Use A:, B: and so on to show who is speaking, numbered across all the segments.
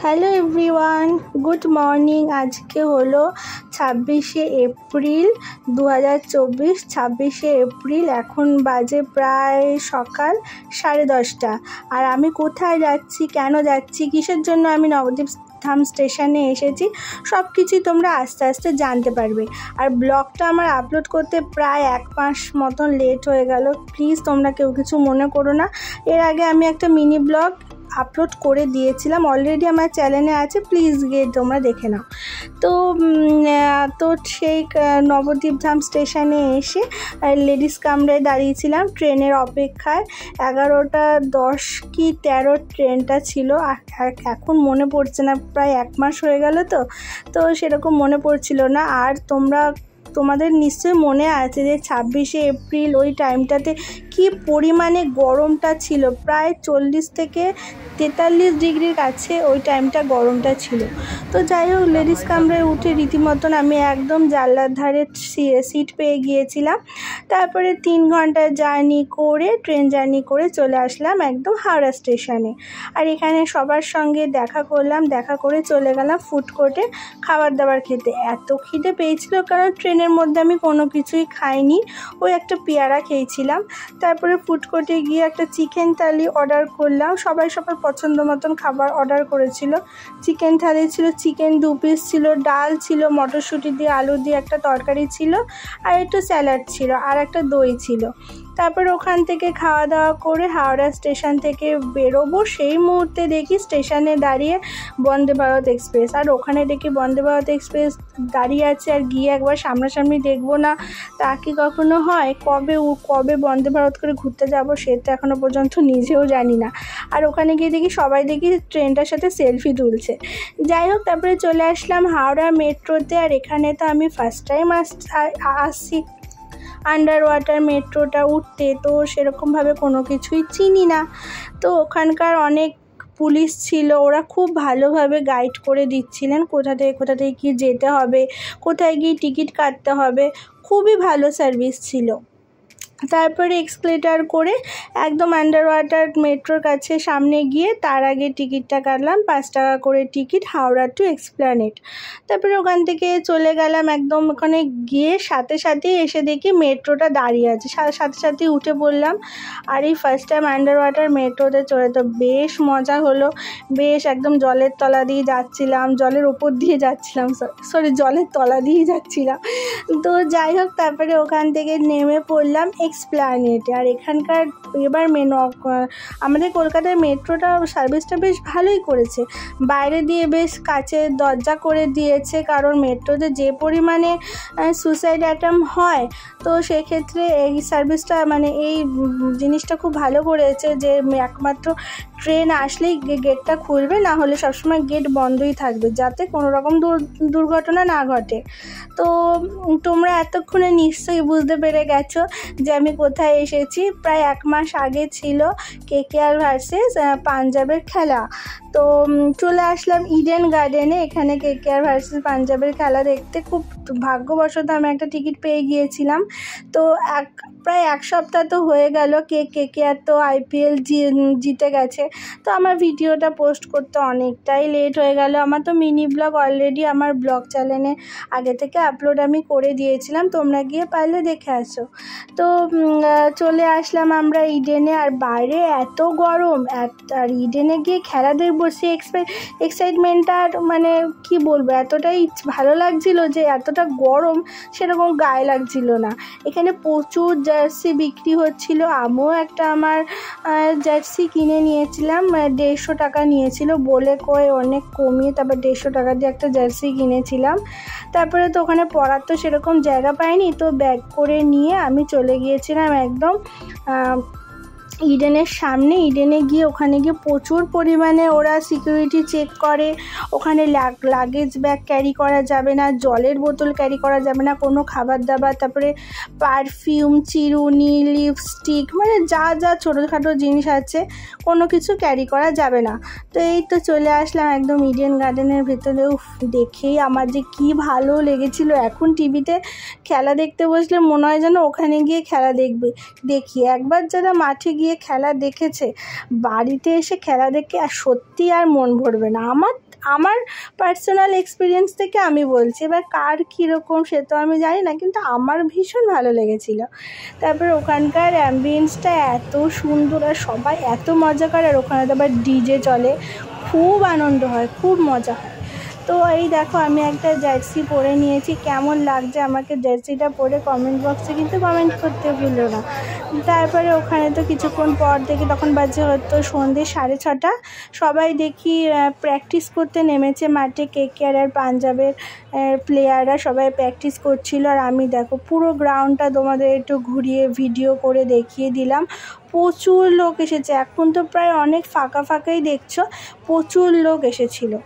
A: Hello everyone, good morning. আজকে হলো 26শে April 2024। 26শে April, এখন বাজে প্রায় সকাল 10:30। আর আমি কোথায় যাচ্ছি, কেন যাচ্ছি, কিসের জন্য আমি নবদ্বীপ ধাম স্টেশনে এসেছি, সব কিছুই তোমরা আস্তে আস্তে জানতে পারবে। আর ব্লগটা আমার আপলোড করতে প্রায় 1 মাস মতন লেট হয়ে গেল। প্লিজ তোমরা কেউ কিছু মনে করো না। এর আগে আমি একটা মিনি ব্লগ আপলোড করে দিয়েছিলাম, অলরেডি আমার চ্যানেলে আছে, প্লিজ গিয়ে তোমরা দেখে নাও। তো সেই নবদ্বীপ ধাম স্টেশনে এসে লেডিস কামরায় দাঁড়িয়েছিলাম ট্রেনের অপেক্ষায়। 11:10 কি 13 ট্রেনটা ছিল। এখন মনে পড়ছে না, প্রায় 1 মাস হয়ে গেল, তো সেরকম মনে পড়ছিল না। আর তোমাদের নিশ্চয়ই মনে আছে যে 26শে এপ্রিল ওই টাইমটাতে কি পরিমাণে গরমটা ছিল, প্রায় 40 থেকে 43 ডিগ্রির কাছে ওই টাইমটা গরমটা ছিল। তো যাই হোক, লেডিস কামরায় উঠে রীতিমতন আমি একদম জানলার ধারে সিট পেয়ে গিয়েছিলাম। তারপরে 3 ঘন্টা ট্রেন জার্নি করে চলে আসলাম একদম হাওড়া স্টেশনে। আর এখানে সবার সঙ্গে দেখা করলাম, দেখা করে চলে গেলাম ফুড কোর্টে খাবার দাবার খেতে। এত খিদে পেয়েছিল, কারণ ট্রেনের মধ্যে আমি কোনো কিছুই খাইনি, ওই একটা পেয়ারা খেয়েছিলাম। তারপরে ফুড কোর্টে গিয়ে একটা চিকেন থালি অর্ডার করলাম। সবাই সবার পছন্দ মতন খাবার অর্ডার করেছিল। চিকেন থালি ছিল, চিকেন 2 পিস ছিল, ডাল ছিল, মটরশুঁটি দিয়ে আলু দিয়ে একটা তরকারি ছিল, আর একটু স্যালাড ছিল, আর একটা দই ছিল। তারপর ওখান থেকে খাওয়া দাওয়া করে হাওড়া স্টেশন থেকে বেরোবো, সেই মুহূর্তে দেখি স্টেশনে দাঁড়িয়ে বন্দে ভারত এক্সপ্রেস। আর ওখানে দেখি বন্দে ভারত এক্সপ্রেস দাঁড়িয়ে আছে, আর গিয়ে একবার সামনাসামনি দেখবো না তা কি কখনো হয়? কবে বন্দে ভারত করে ঘুরতে যাব সেটা এখনও পর্যন্ত নিজেও জানি না। আর ওখানে গিয়ে সবাই দেখি ট্রেনটার সাথে সেলফি তুলছে। যাই হোক, তারপরে চলে আসলাম হাওড়া মেট্রোতে। আর এখানে তো আমি ফার্স্ট টাইম আসছি আন্ডার ওয়াটার মেট্রোটা উঠতে, তো সেরকমভাবে কোনো কিছুই চিনি না। তো ওখানকার অনেক পুলিশ ছিল, ওরা খুব ভালোভাবে গাইড করে দিচ্ছিলেন কোথা থেকে কি যেতে হবে, কোথায় গিয়ে টিকিট কাটতে হবে। খুবই ভালো সার্ভিস ছিল। তারপরে এক্সকেলেটর করে একদম আন্ডার ওয়াটার মেট্রোর কাছে সামনে গিয়ে তার আগে টিকিটটা কাটলাম, 5 টাকা করে টিকিট, হাওড়া টু এক্সপ্ল্যানেড। তারপরে ওখান থেকে চলে গেলাম, একদম ওখানে গিয়ে সাথেই এসে দেখি মেট্রোটা দাঁড়িয়ে আছে, সাথে উঠে পড়লাম। আর এই ফার্স্ট টাইম আন্ডার ওয়াটার মেট্রোতে চলে তো বেশ মজা হলো। বেশ একদম জলের তলা দিয়ে যাচ্ছিলাম, জলের ওপর দিয়ে যাচ্ছিলাম, জলের তলা দিয়ে যাচ্ছিলাম। তো যাই হোক, তারপরে ওখান থেকে নেমে পড়লাম এক্সপ্ল্যানেডে। আর এখানকার এবার আমাদের কলকাতার মেট্রোটা সার্ভিসটা বেশ ভালোই করেছে, বাইরে দিয়ে বেশ কাছে দরজা করে দিয়েছে, কারণ মেট্রোতে যে পরিমাণে সুসাইড অ্যাটেম্প হয়, তো সেক্ষেত্রে এই সার্ভিসটা এই জিনিসটা খুব ভালো করেছে যে একমাত্র ট্রেন আসলেই গেটটা খুলবে, না হলে সবসময় গেট বন্ধই থাকবে, যাতে কোনো রকম দুর্ঘটনা না ঘটে। তো তোমরা এতক্ষণে নিশ্চয়ই বুঝতে পেরে গেছো যে আমি কোথায় এসেছি। প্রায় 1 মাস আগে ছিল KKR ভার্সেস পাঞ্জাবের খেলা। তো চলে আসলাম ইডেন গার্ডেনে, এখানে KKR ভার্সেস পাঞ্জাবের খেলা দেখতে। খুব ভাগ্যবশত আমি একটা টিকিট পেয়ে গিয়েছিলাম। তো প্রায় 1 সপ্তাহ তো হয়ে গেল, KKR তো IPL জিতে গেছে। তো আমার ভিডিওটা পোস্ট করতে অনেকটাই লেট হয়ে গেল। আমার তো মিনি ব্লগ অলরেডি আমার ব্লগ চ্যানেলে আগে থেকে আপলোড আমি করে দিয়েছিলাম, তোমরা গিয়ে পারলে দেখে আসো। তো চলে আসলাম আমরা ইডেনে। আর বাইরে এত গরম, আর ইডেনে গিয়ে খেলা দেখবো, সে এক্সাইটমেন্টটা কি বলবো, এতটাই ভালো লাগছিল যে এতটা গরম সেরকম গায়ে লাগছিল না। এখানে প্রচুর জার্সি বিক্রি হচ্ছিল, আমিও একটা আমার জার্সি কিনে নিয়েছিলাম। 150 টাকা নিয়েছিল বলে অনেক কমিয়ে তারপর 150 টাকা দিয়ে একটা জার্সি কিনেছিলাম। তারপরে তো ওখানে পরার তো সেরকম জায়গা পাইনি, তো ব্যাগ করে নিয়ে আমি চলে গিয়েছিলাম একদম ইডেনের সামনে। ইডেনে গিয়ে ওখানে গিয়ে প্রচুর পরিমাণে ওরা সিকিউরিটি চেক করে। ওখানে লাগেজ ব্যাগ ক্যারি করা যাবে না, জলের বোতল ক্যারি করা যাবে না, কোনো খাবার দাবার, তারপরে পারফিউম, চিরুনি, লিপস্টিক, যা ছোটোখাটো জিনিস আছে কোনো কিছু ক্যারি করা যাবে না। তো এই তো চলে আসলাম একদম ইডেন গার্ডেনের ভেতরে। দেখেই আমার যে কি ভালো লেগেছিল। এখন টিভিতে খেলা দেখতে বসলে মনে হয় যেন ওখানে গিয়ে খেলা দেখি। একবার যারা মাঠে গিয়ে গিয়ে খেলা দেখেছে, বাড়িতে এসে খেলা দেখে আর সত্যি আর মন ভরবে না। আমার পার্সোনাল এক্সপিরিয়েন্স থেকে আমি বলছি, এবার কার কীরকম সে তো আমি জানি না, কিন্তু আমার ভীষণ ভালো লেগেছিলো। তারপর ওখানকার অ্যাম্বিয়েন্সটা এত সুন্দর আর সবাই এত মজা করে, আর ওখানে তো আবার ডিজে চলে, খুব আনন্দ হয়, খুব মজা হয়। তো এই দেখো আমি একটা জার্সি পরে নিয়েছি, কেমন লাগছে আমাকে জার্সিটা পরে কমেন্ট বক্সে কিন্তু কমেন্ট করতে ভুলো না। তারপরে ওখানে তো কিছুক্ষণ পর দেখি, তখন বাজে হয়তো সন্ধ্যে 6:30, সবাই দেখি প্র্যাকটিস করতে নেমেছে মাঠে। KKR আর পাঞ্জাবের প্লেয়াররা সবাই প্র্যাকটিস করছিল, আর আমি দেখো পুরো গ্রাউন্ডটা তোমাদের একটু ঘুরিয়ে ভিডিও করে দেখিয়ে দিলাম। প্রচুর লোক এসেছে, এখন তো প্রায় অনেক ফাঁকা ফাঁকাই দেখছো, প্রচুর লোক এসেছিলো।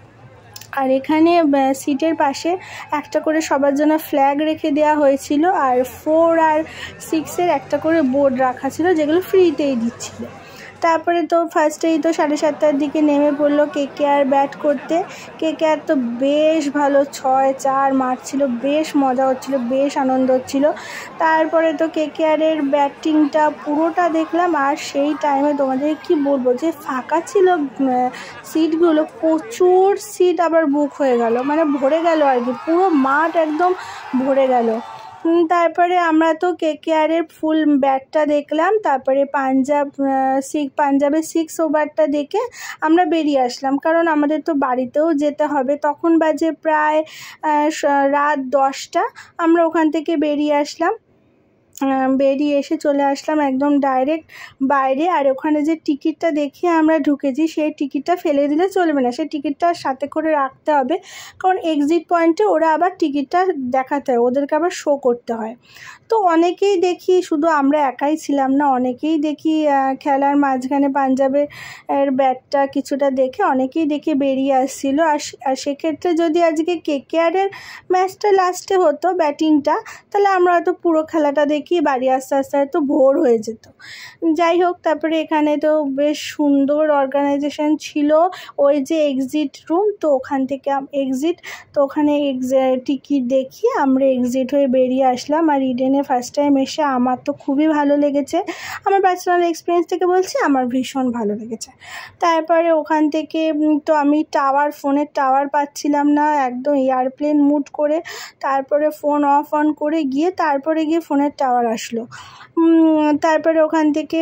A: আর এখানে সিটের পাশে একটা করে সবার জন্য ফ্ল্যাগ রেখে দেওয়া হয়েছিল, আর 4 আর 6-এর একটা করে বোর্ড রাখা ছিল, যেগুলো ফ্রিতেই দিচ্ছিল। তারপরে তো ফার্স্টেই তো 7:30টার দিকে নেমে পড়লো KKR ব্যাট করতে। KKR তো বেশ ভালো 6-4 মারছিল, বেশ মজা হচ্ছিলো, বেশ আনন্দ হচ্ছিলো। তারপরে তো KKR-এর ব্যাটিংটা পুরোটা দেখলাম, আর সেই টাইমে তোমাদের কি বলবো যে ফাঁকা ছিল সিটগুলো, প্রচুর সিট আবার বুক হয়ে গেল, মানে ভরে গেল আর কি, পুরো মাঠ একদম ভরে গেল। তারপরে আমরা তো KKR-এর ফুল ব্যাটটা দেখলাম, তারপরে পাঞ্জাবের 6 ওভারটা দেখে আমরা বেরিয়ে আসলাম, কারণ আমাদের তো বাড়িতেও যেতে হবে। তখন বাজে প্রায় রাত 10টা, আমরা ওখান থেকে বেরিয়ে আসলাম। বেরিয়ে এসে চলে আসলাম একদম ডাইরেক্ট বাইরে। আর ওখানে যে টিকিটটা দেখিয়ে আমরা ঢুকেছি, সেই টিকিটটা ফেলে দিলে চলবে না, সেই টিকিটটা সাথে করে রাখতে হবে, কারণ এক্সিট পয়েন্টে ওরা আবার টিকিটটা দেখাতে হয়, ওদেরকে আবার শো করতে হয়। তো অনেকেই দেখি, শুধু আমরা একাই ছিলাম না, অনেকেই দেখি খেলার মাঝখানে পাঞ্জাবের ব্যাটটা কিছুটা দেখে অনেকেই দেখে বেরিয়ে আসছিল। আর সেক্ষেত্রে যদি আজকে KKR-এর ম্যাচটা লাস্টে হতো ব্যাটিংটা, তাহলে আমরা হয়তো পুরো খেলাটা দেখি বাড়ি আস্তে আস্তে হয়তো ভোর হয়ে যেত। যাই হোক, তারপরে এখানে তো বেশ সুন্দর অর্গানাইজেশন ছিল, ওই যে এক্সিট রুম, তো ওখান থেকে তো ওখানে টিকিট দেখিয়ে আমরা এক্সিট হয়ে বেরিয়ে আসলাম। আর ইডেনে ফার্স্ট টাইম এসে আমার তো খুবই ভালো লেগেছে, আমার পার্সোনাল এক্সপিরিয়েন্স থেকে বলছি, আমার ভীষণ ভালো লেগেছে। তারপরে ওখান থেকে তো আমি ফোনের টাওয়ার পাচ্ছিলাম না, একদম এয়ারপ্লেন মুড করে তারপরে ফোন অন করে তারপরে গিয়ে ফোনের টাওয়ার আসলো। তারপরে ওখান থেকে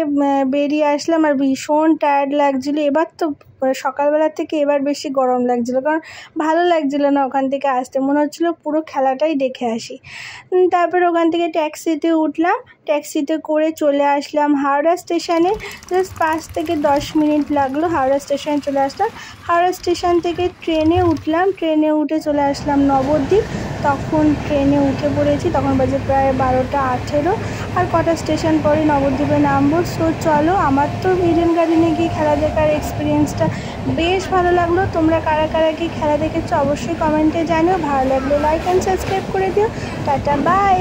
A: বেরিয়ে আসলাম, আর ভীষণ টায়ার্ড লাগছিলো। এবার তো সকালবেলা থেকে এবার বেশি গরম লাগছিলো, কারণ ভালো লাগছিলো না ওখান থেকে আসতে, মনে হচ্ছিলো পুরো খেলাটাই দেখে আসি। তারপরে ওখান থেকে ট্যাক্সিতে উঠলাম, ট্যাক্সিতে করে চলে আসলাম হাওড়া স্টেশনে। জাস্ট 5 থেকে 10 মিনিট লাগলো হাওড়া স্টেশনে চলে আসলাম। হাওড়া স্টেশন থেকে ট্রেনে উঠলাম, ট্রেনে উঠে চলে আসলাম নবদ্বীপ। তখন ট্রেনে উঠে পড়েছি, তখন বাজে প্রায় 12:18, আর কটা স্টেশন পরে নবদ্বীপে নামবো। সো চলো, আমার তো ইডেন গার্ডেনে গিয়ে খেলা দেখার এক্সপিরিয়েন্সটা বেশ ভালো লাগলো। তোমরা কারা কারা কি খেলা দেখেছো অবশ্যই কমেন্টে জানিও, ভালো লাগলো লাইক অ্যান্ড সাবস্ক্রাইব করে দিও। টাটা, বাই।